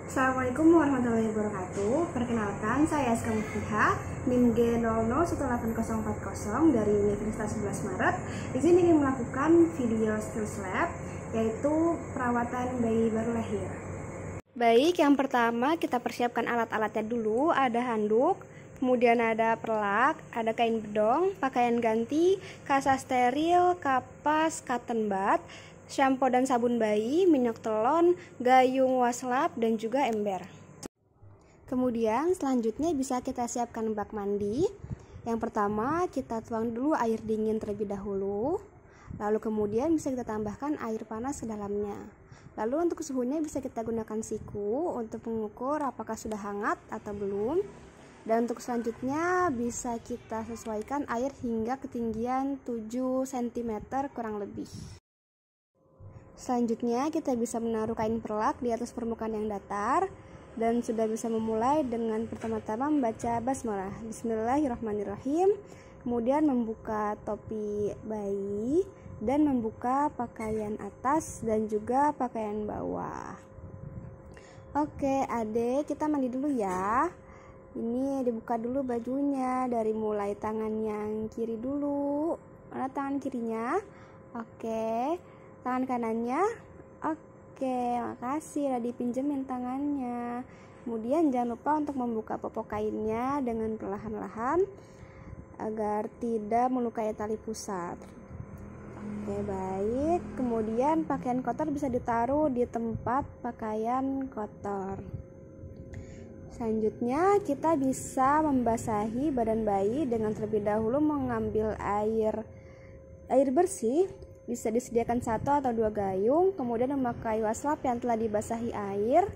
Assalamualaikum warahmatullahi wabarakatuh. Perkenalkan, saya Aska Mufiha, NIM G001840 dari Universitas 11 Maret. Di sini ingin melakukan video skills lab, yaitu perawatan bayi baru lahir. Baik, yang pertama kita persiapkan alat-alatnya dulu. Ada handuk, kemudian ada perlak, ada kain bedong, pakaian ganti, kasa steril, kapas, cotton bud, shampoo dan sabun bayi, minyak telon, gayung waslap, dan juga ember. Kemudian selanjutnya bisa kita siapkan bak mandi. Yang pertama kita tuang dulu air dingin terlebih dahulu. Lalu kemudian bisa kita tambahkan air panas ke dalamnya. Lalu untuk suhunya bisa kita gunakan siku untuk mengukur apakah sudah hangat atau belum. Dan untuk selanjutnya bisa kita sesuaikan air hingga ketinggian 7 cm kurang lebih. Selanjutnya kita bisa menaruh kain perlak di atas permukaan yang datar dan sudah bisa memulai dengan pertama-tama membaca basmalah. Bismillahirrahmanirrahim. Kemudian membuka topi bayi dan membuka pakaian atas dan juga pakaian bawah. Oke, Adek, kita mandi dulu ya. Ini dibuka dulu bajunya dari mulai tangan yang kiri dulu. Mana tangan kirinya? Oke. Tangan kanannya. Oke, makasih udah dipinjemin tangannya. Kemudian jangan lupa untuk membuka popok kainnya dengan perlahan-lahan agar tidak melukai tali pusar. Oke, baik. Kemudian pakaian kotor bisa ditaruh di tempat pakaian kotor. Selanjutnya kita bisa membasahi badan bayi dengan terlebih dahulu mengambil air bersih. Bisa disediakan 1 atau 2 gayung, kemudian memakai waslap yang telah dibasahi air,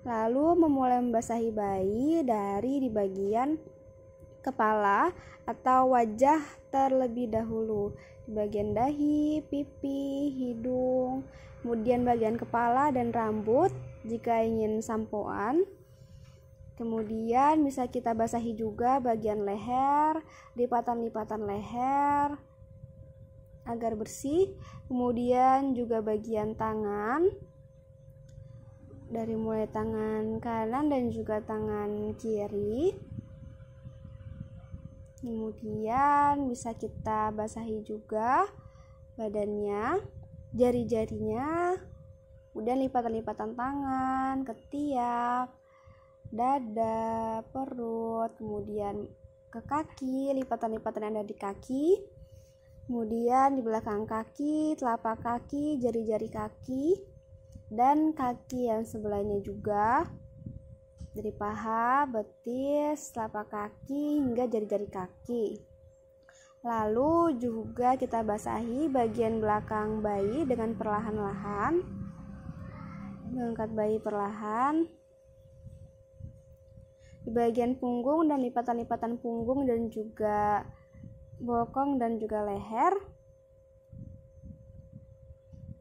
lalu memulai membasahi bayi dari di bagian kepala atau wajah terlebih dahulu, di bagian dahi, pipi, hidung, kemudian bagian kepala dan rambut jika ingin sampoan. Kemudian bisa kita basahi juga bagian leher, lipatan-lipatan leher agar bersih. Kemudian juga bagian tangan, dari mulai tangan kanan dan juga tangan kiri. Kemudian bisa kita basahi juga badannya, jari-jarinya, kemudian lipatan-lipatan tangan, ketiak, dada, perut, kemudian ke kaki, lipatan-lipatan yang ada di kaki. Kemudian di belakang kaki, telapak kaki, jari-jari kaki, dan kaki yang sebelahnya juga, dari paha, betis, telapak kaki, hingga jari-jari kaki. Lalu juga kita basahi bagian belakang bayi dengan perlahan-lahan, mengangkat bayi perlahan, di bagian punggung dan lipatan-lipatan punggung dan juga bokong dan juga leher.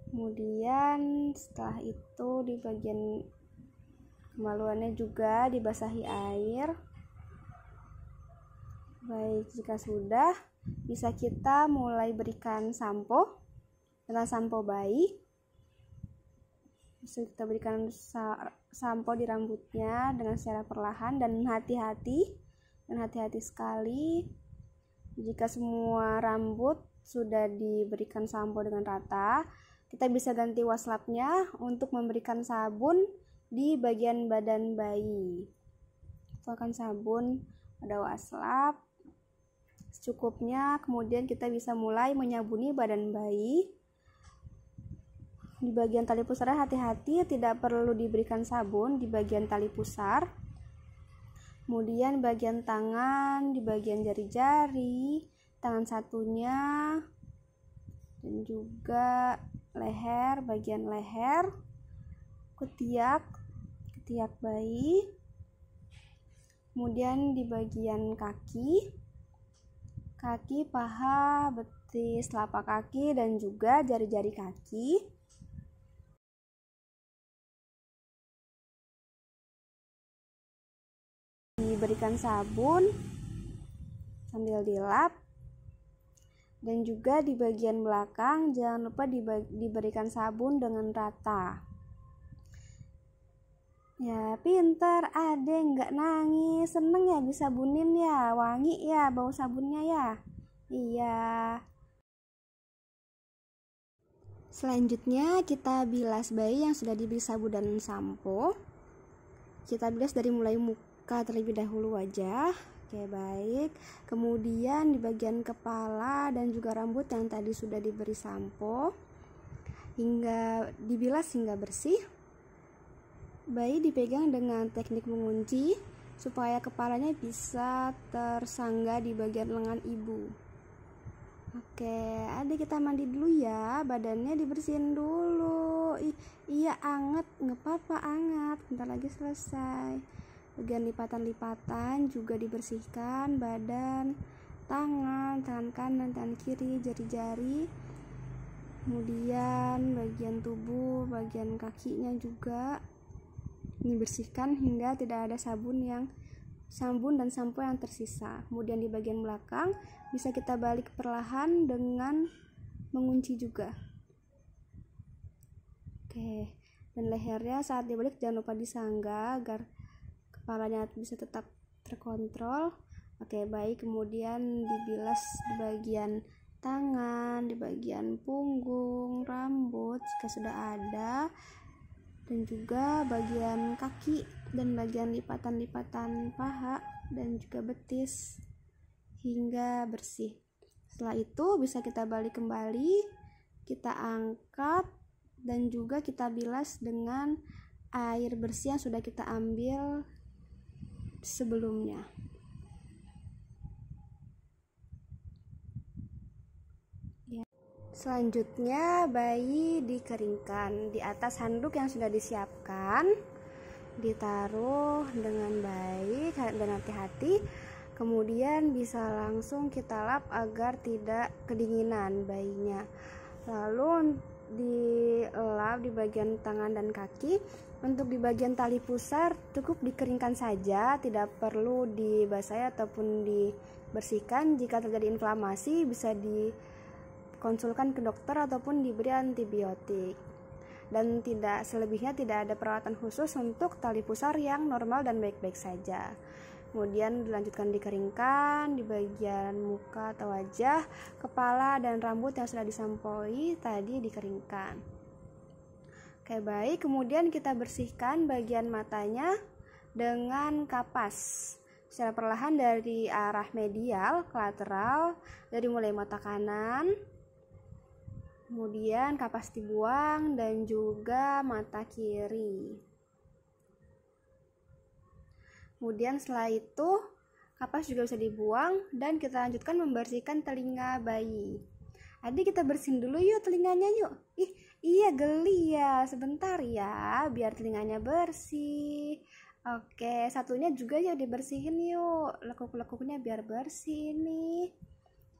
Kemudian setelah itu di bagian kemaluannya juga dibasahi air. Baik, jika sudah bisa kita mulai berikan sampo dengan sampo bayi. Bisa kita berikan sampo di rambutnya dengan secara perlahan dan hati-hati sekali. Jika semua rambut sudah diberikan sampo dengan rata, kita bisa ganti waslapnya untuk memberikan sabun di bagian badan bayi. Tuangkan sabun pada waslap secukupnya, kemudian kita bisa mulai menyabuni badan bayi. Di bagian tali pusar hati-hati, tidak perlu diberikan sabun di bagian tali pusar. Kemudian bagian tangan, di bagian jari-jari, tangan satunya, dan juga leher, bagian leher, ketiak bayi. Kemudian di bagian kaki, paha, betis, telapak kaki, dan juga jari-jari kaki. Diberikan sabun sambil dilap, dan juga di bagian belakang jangan lupa diberikan sabun dengan rata. Ya pinter, adek nggak nangis. Seneng ya bisa sabunin ya, wangi ya bau sabunnya ya. Iya. Selanjutnya kita bilas bayi yang sudah diberi sabun dan sampo. Kita bilas dari mulai muka terlebih dahulu, wajah. Oke, baik. Kemudian di bagian kepala dan juga rambut yang tadi sudah diberi sampo, hingga dibilas hingga bersih. Bayi dipegang dengan teknik mengunci supaya kepalanya bisa tersangga di bagian lengan ibu. Oke, adik kita mandi dulu ya, badannya dibersihin dulu. Iya, anget, nggak apa-apa, anget, bentar lagi selesai. Bagian lipatan-lipatan juga dibersihkan, badan, tangan kanan, tangan kiri, jari-jari. Kemudian bagian tubuh, bagian kakinya juga dibersihkan hingga tidak ada sabun dan sampo yang tersisa. Kemudian di bagian belakang bisa kita balik perlahan dengan mengunci juga. Oke, dan lehernya saat dibalik jangan lupa disangga agar kepalanya bisa tetap terkontrol. Oke, baik. Kemudian dibilas di bagian tangan, di bagian punggung, rambut jika sudah ada, dan juga bagian kaki dan bagian lipatan-lipatan paha dan juga betis hingga bersih. Setelah itu bisa kita balik kembali, kita angkat dan juga kita bilas dengan air bersih yang sudah kita ambil sebelumnya. Selanjutnya bayi dikeringkan di atas handuk yang sudah disiapkan, ditaruh dengan baik dan hati-hati. Kemudian bisa langsung kita lap agar tidak kedinginan bayinya. Lalu dilap di bagian tangan dan kaki. Untuk di bagian tali pusar cukup dikeringkan saja, tidak perlu dibasahi ataupun dibersihkan. Jika terjadi inflamasi bisa dikonsulkan ke dokter ataupun diberi antibiotik. Dan selebihnya tidak ada perawatan khusus untuk tali pusar yang normal dan baik-baik saja. Kemudian dilanjutkan dikeringkan di bagian muka atau wajah, kepala dan rambut yang sudah disampoi tadi dikeringkan. Oke, baik. Kemudian kita bersihkan bagian matanya dengan kapas secara perlahan dari arah medial ke lateral, dari mulai mata kanan. Kemudian kapas dibuang dan juga mata kiri. Kemudian setelah itu kapas juga bisa dibuang dan kita lanjutkan membersihkan telinga bayi. Adik kita bersihin dulu yuk telinganya yuk. Iya geli ya, sebentar ya biar telinganya bersih. Oke, satunya juga yuk dibersihin yuk, lekuk-lekuknya biar bersih nih,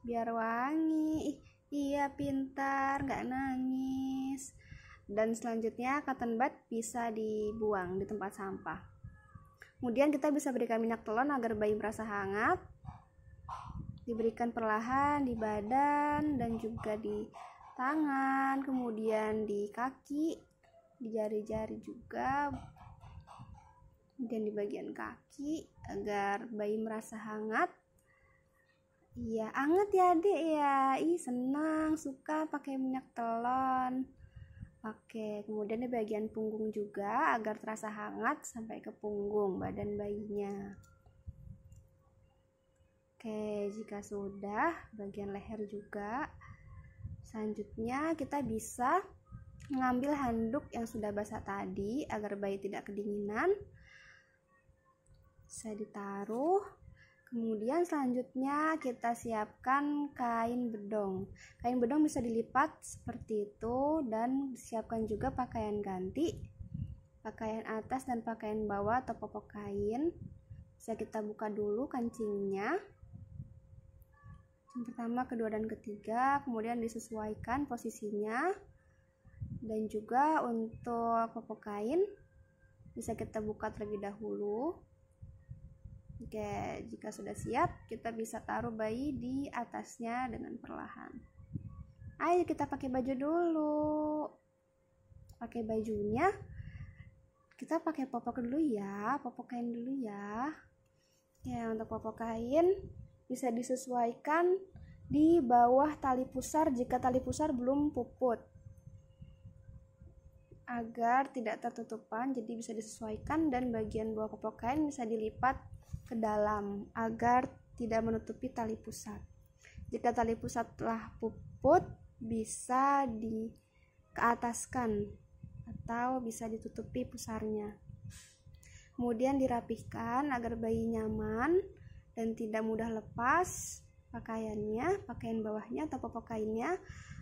biar wangi. Iya pintar, nggak nangis. Dan selanjutnya cotton bud bisa dibuang di tempat sampah. Kemudian kita bisa berikan minyak telon agar bayi merasa hangat. Diberikan perlahan di badan dan juga di tangan, kemudian di kaki, di jari-jari juga, kemudian di bagian kaki agar bayi merasa hangat. Iya, hangat ya adik ya. Senang, suka pakai minyak telon. Oke, kemudian di bagian punggung juga agar terasa hangat sampai ke punggung badan bayinya. Oke, jika sudah, bagian leher juga. Selanjutnya kita bisa mengambil handuk yang sudah basah tadi agar bayi tidak kedinginan. Bisa ditaruh. Kemudian selanjutnya kita siapkan kain bedong. Kain bedong bisa dilipat seperti itu dan disiapkan juga pakaian ganti, pakaian atas dan pakaian bawah atau popok kain. Bisa kita buka dulu kancingnya, yang pertama, kedua, dan ketiga. Kemudian disesuaikan posisinya. Dan juga untuk popok kain bisa kita buka terlebih dahulu. Oke, jika sudah siap, kita bisa taruh bayi di atasnya dengan perlahan. Ayo kita pakai baju dulu. Pakai bajunya. Kita pakai popok dulu ya, popok kain dulu ya. Ya, untuk popok kain bisa disesuaikan di bawah tali pusar jika tali pusar belum puput, agar tidak tertutupan. Jadi bisa disesuaikan, dan bagian bawah popok kain bisa dilipat ke dalam agar tidak menutupi tali pusat. Jika tali pusat telah puput, bisa dikeataskan atau bisa ditutupi pusarnya. Kemudian dirapihkan agar bayi nyaman dan tidak mudah lepas pakaiannya, pakaian bawahnya atau popok kainnya.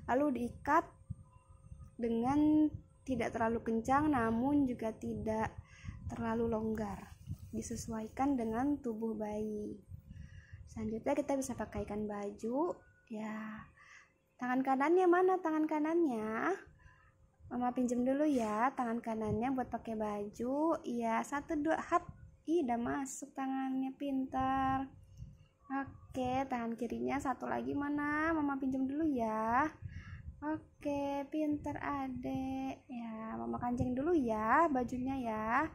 Lalu diikat dengan tidak terlalu kencang namun juga tidak terlalu longgar, disesuaikan dengan tubuh bayi. Selanjutnya kita bisa pakaikan baju ya. Tangan kanannya mana? Tangan kanannya Mama pinjam dulu ya tangan kanannya buat pakai baju. Iya, 1, 2, hap. Udah masuk tangannya, pintar. Oke, tangan kirinya satu lagi mana? Mama pinjam dulu ya. Oke, pintar adek. Ya, Mama kancing dulu ya bajunya ya.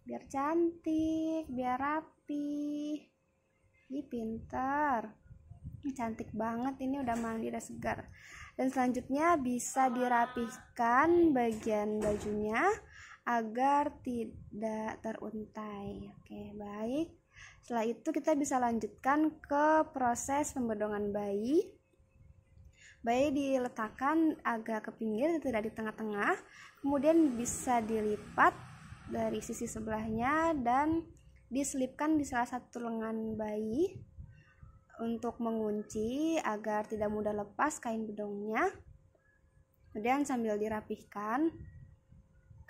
Biar cantik, biar rapi. Ih, pintar. Cantik banget, ini udah mandi, udah segar. Dan selanjutnya bisa dirapihkan bagian bajunya agar tidak teruntai. Oke, baik. Setelah itu kita bisa lanjutkan ke proses pembedongan bayi. Bayi diletakkan agak ke pinggir, tidak di tengah-tengah. Kemudian bisa dilipat dari sisi sebelahnya dan diselipkan di salah satu lengan bayi untuk mengunci agar tidak mudah lepas kain bedongnya. Kemudian sambil dirapihkan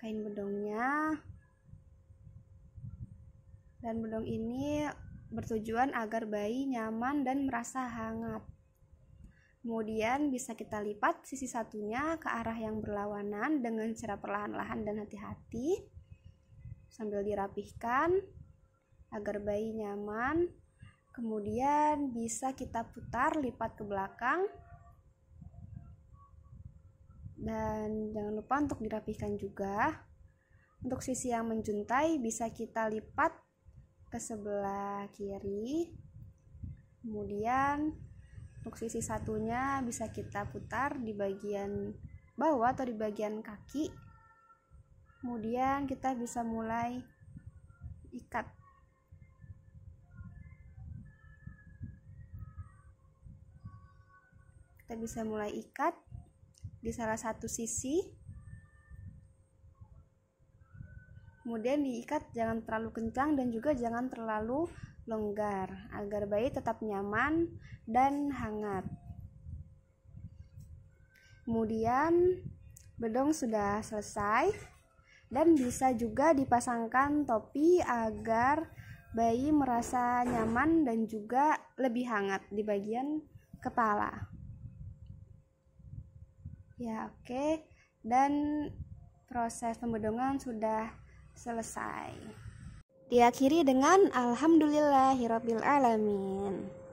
kain bedongnya, dan bedong ini bertujuan agar bayi nyaman dan merasa hangat. Kemudian bisa kita lipat sisi satunya ke arah yang berlawanan dengan cara perlahan-lahan dan hati-hati sambil dirapihkan agar bayi nyaman. Kemudian bisa kita putar, lipat ke belakang, dan jangan lupa untuk dirapihkan juga. Untuk sisi yang menjuntai bisa kita lipat ke sebelah kiri. Kemudian untuk sisi satunya bisa kita putar di bagian bawah atau di bagian kaki. Kemudian kita bisa mulai ikat. Kita bisa mulai ikat di salah satu sisi. Kemudian diikat jangan terlalu kencang dan juga jangan terlalu longgar agar bayi tetap nyaman dan hangat. Kemudian bedong sudah selesai dan bisa juga dipasangkan topi agar bayi merasa nyaman dan juga lebih hangat di bagian kepala. Ya, oke. Dan proses pembedongan sudah selesai. Diakhiri dengan alhamdulillahirabbil alamin.